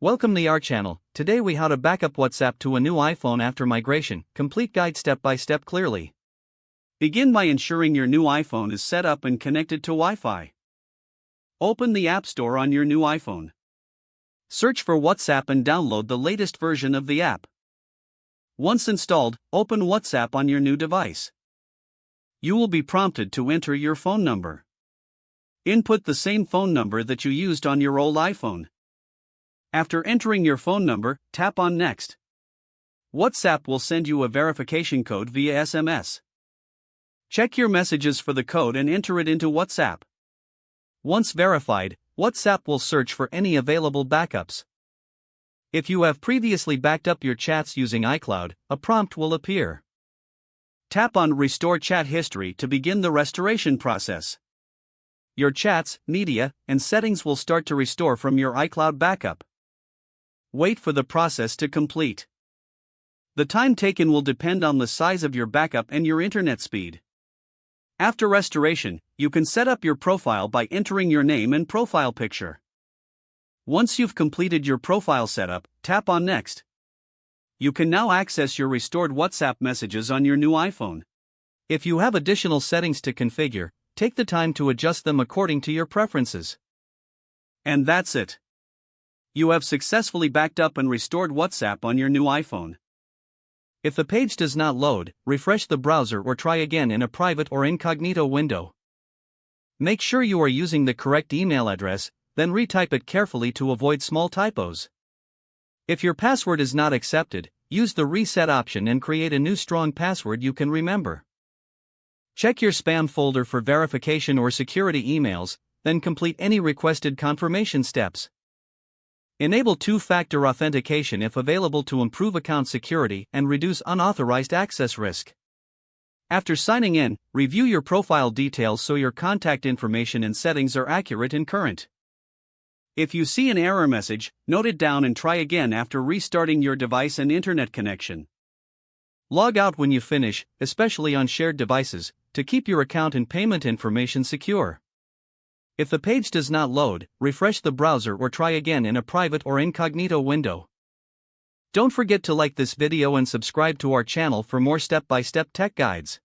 Welcome to our channel. Today we how to backup WhatsApp to a new iPhone after migration. Complete guide step by step clearly. Begin by ensuring your new iPhone is set up and connected to Wi-Fi. Open the App Store on your new iPhone. Search for WhatsApp and download the latest version of the app. Once installed, open WhatsApp on your new device. You will be prompted to enter your phone number. Input the same phone number that you used on your old iPhone. After entering your phone number, tap on Next. WhatsApp will send you a verification code via SMS. Check your messages for the code and enter it into WhatsApp. Once verified, WhatsApp will search for any available backups. If you have previously backed up your chats using iCloud, a prompt will appear. Tap on Restore Chat History to begin the restoration process. Your chats, media, and settings will start to restore from your iCloud backup. Wait for the process to complete. The time taken will depend on the size of your backup and your internet speed. After restoration, you can set up your profile by entering your name and profile picture. Once you've completed your profile setup, tap on Next. You can now access your restored WhatsApp messages on your new iPhone. If you have additional settings to configure, take the time to adjust them according to your preferences. And that's it. You have successfully backed up and restored WhatsApp on your new iPhone. If the page does not load, refresh the browser or try again in a private or incognito window. Make sure you are using the correct email address, then retype it carefully to avoid small typos. If your password is not accepted, use the reset option and create a new strong password you can remember. Check your spam folder for verification or security emails, then complete any requested confirmation steps. Enable two-factor authentication if available to improve account security and reduce unauthorized access risk. After signing in, review your profile details so your contact information and settings are accurate and current. If you see an error message, note it down and try again after restarting your device and internet connection. Log out when you finish, especially on shared devices, to keep your account and payment information secure. If the page does not load, refresh the browser or try again in a private or incognito window. Don't forget to like this video and subscribe to our channel for more step-by-step tech guides.